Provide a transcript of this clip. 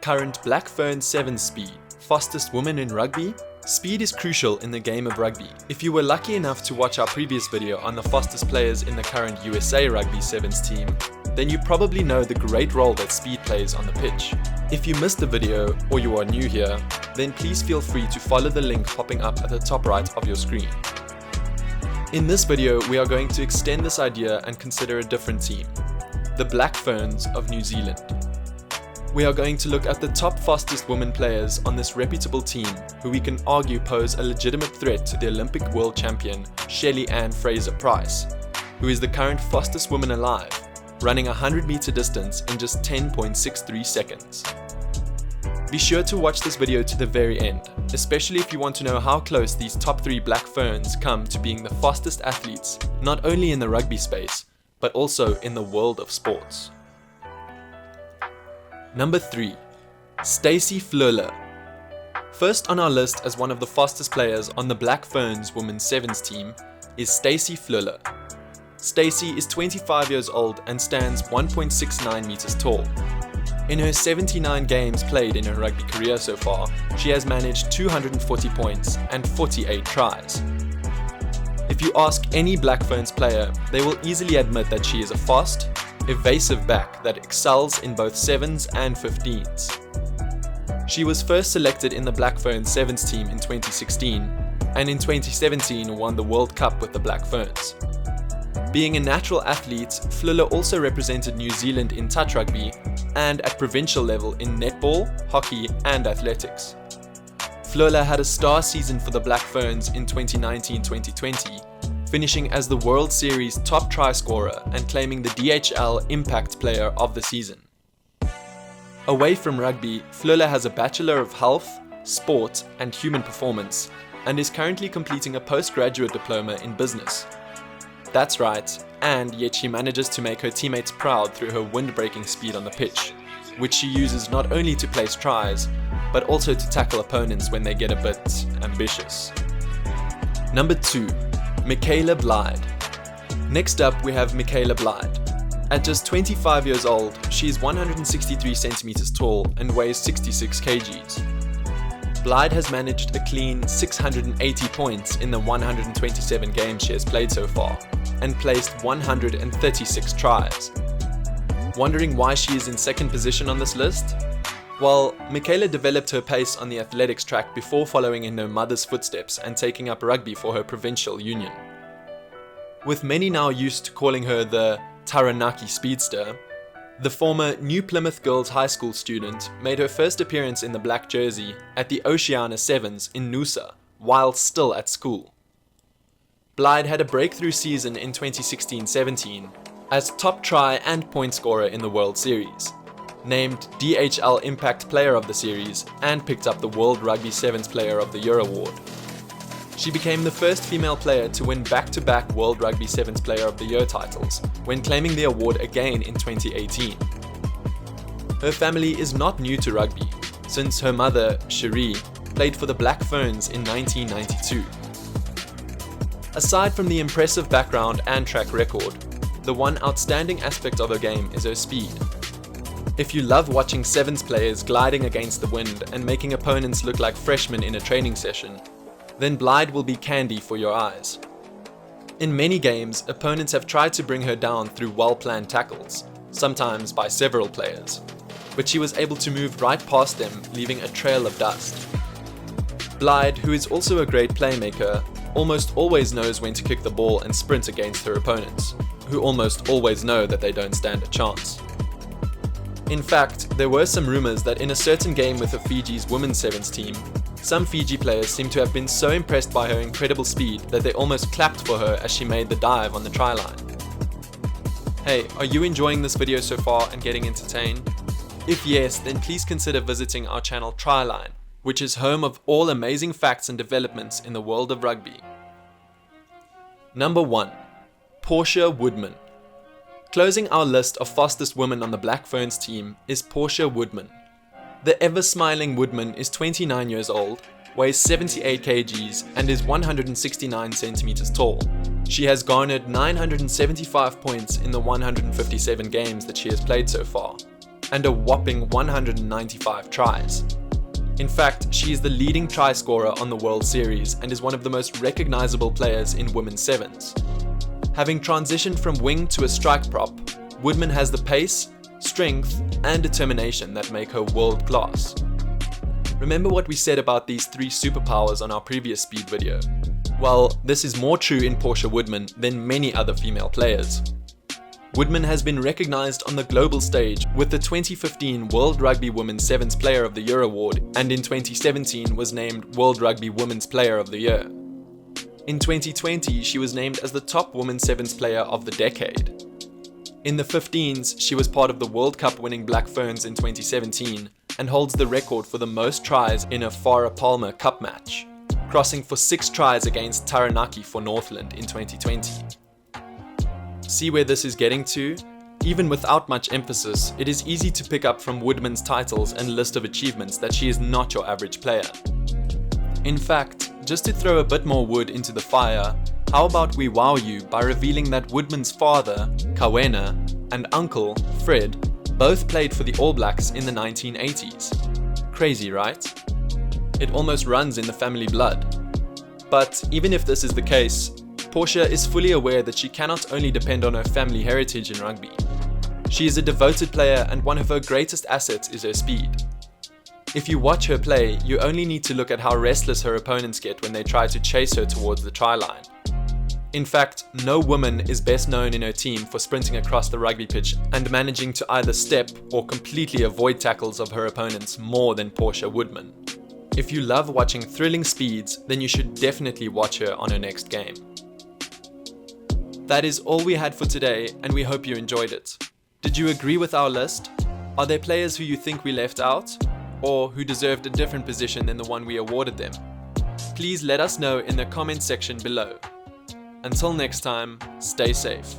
current Black Ferns 7 speed, fastest woman in rugby? Speed is crucial in the game of rugby. If you were lucky enough to watch our previous video on the fastest players in the current USA Rugby 7s team, then you probably know the great role that speed plays on the pitch. If you missed the video or you are new here, then please feel free to follow the link popping up at the top right of your screen. In this video, we are going to extend this idea and consider a different team, the Black Ferns of New Zealand. We are going to look at the top fastest women players on this reputable team who we can argue pose a legitimate threat to the Olympic world champion Shelly-Ann Fraser-Pryce, who is the current fastest woman alive, running a 100-meter distance in just 10.63 seconds. Be sure to watch this video to the very end, especially if you want to know how close these top 3 Black Ferns come to being the fastest athletes, not only in the rugby space, but also in the world of sports. Number 3. Stacy Fluhler. First on our list as one of the fastest players on the Black Ferns Women's Sevens team is Stacy Fluhler. Stacy is 25 years old and stands 1.69 meters tall. In her 79 games played in her rugby career so far, she has managed 240 points and 48 tries. If you ask any Black Ferns player, they will easily admit that she is a fast, evasive back that excels in both 7s and 15s. She was first selected in the Black Ferns 7s team in 2016 and in 2017 won the World Cup with the Black Ferns. Being a natural athlete, Fluhler also represented New Zealand in touch rugby and at provincial level in netball, hockey and athletics. Fluhler had a star season for the Black Ferns in 2019-2020, finishing as the World Series top try scorer and claiming the DHL Impact Player of the Season. Away from rugby, Fluhler has a Bachelor of Health, Sport and Human Performance and is currently completing a postgraduate diploma in business. That's right, and yet she manages to make her teammates proud through her wind-breaking speed on the pitch, which she uses not only to place tries, but also to tackle opponents when they get a bit ambitious. Number 2. Michaela Blyde. Next up we have Michaela Blyde. At just 25 years old, she is 163 centimeters tall and weighs 66 kgs. Blyde has managed a clean 680 points in the 127 games she has played so far, and placed 136 tries. Wondering why she is in second position on this list? Well, Michaela developed her pace on the athletics track before following in her mother's footsteps and taking up rugby for her provincial union. With many now used to calling her the Taranaki Speedster, the former New Plymouth Girls High School student made her first appearance in the black jersey at the Oceania Sevens in Noosa while still at school. Blyde had a breakthrough season in 2016-17 as top try and point scorer in the World Series, named DHL Impact Player of the Series and picked up the World Rugby Sevens Player of the Year award. She became the first female player to win back-to-back World Rugby Sevens Player of the Year titles when claiming the award again in 2018. Her family is not new to rugby, since her mother, Cherie, played for the Black Ferns in 1992. Aside from the impressive background and track record, the one outstanding aspect of her game is her speed. If you love watching Sevens players gliding against the wind and making opponents look like freshmen in a training session, then Blyde will be candy for your eyes. In many games, opponents have tried to bring her down through well-planned tackles, sometimes by several players, but she was able to move right past them, leaving a trail of dust. Blyde, who is also a great playmaker, almost always knows when to kick the ball and sprint against her opponents, who almost always know that they don't stand a chance. In fact, there were some rumors that in a certain game with the Fiji's women's sevens team, some Fiji players seem to have been so impressed by her incredible speed that they almost clapped for her as she made the dive on the try line. Hey, are you enjoying this video so far and getting entertained? If yes, then please consider visiting our channel Tryline, which is home of all amazing facts and developments in the world of rugby. Number 1. Portia Woodman. Closing our list of fastest women on the Black Ferns team is Portia Woodman. The ever-smiling Woodman is 29 years old, weighs 78 kgs and is 169 centimeters tall. She has garnered 975 points in the 157 games that she has played so far, and a whopping 195 tries. In fact, she is the leading try scorer on the World Series and is one of the most recognizable players in women's sevens. Having transitioned from wing to a strike prop, Woodman has the pace, strength, and determination that make her world class. Remember what we said about these 3 superpowers on our previous speed video? Well, this is more true in Portia Woodman than many other female players. Woodman has been recognized on the global stage with the 2015 World Rugby Women's Sevens Player of the Year award, and in 2017 was named World Rugby Women's Player of the Year. In 2020, she was named as the top Women's Sevens Player of the Decade. In the 15s, she was part of the World Cup winning Black Ferns in 2017 and holds the record for the most tries in a Farah Palmer Cup match, crossing for 6 tries against Taranaki for Northland in 2020. See where this is getting to? Even without much emphasis, it is easy to pick up from Woodman's titles and list of achievements that she is not your average player. In fact, just to throw a bit more wood into the fire, how about we wow you by revealing that Woodman's father, Kawena, and uncle, Fred, both played for the All Blacks in the 1980s. Crazy, right? It almost runs in the family blood. But even if this is the case, Portia is fully aware that she cannot only depend on her family heritage in rugby. She is a devoted player and one of her greatest assets is her speed. If you watch her play, you only need to look at how restless her opponents get when they try to chase her towards the try line. In fact, no woman is best known in her team for sprinting across the rugby pitch and managing to either step or completely avoid tackles of her opponents more than Portia Woodman. If you love watching thrilling speeds, then you should definitely watch her on her next game. That is all we had for today, and we hope you enjoyed it. Did you agree with our list? Are there players who you think we left out? Or who deserved a different position than the one we awarded them? Please let us know in the comment section below. Until next time, stay safe.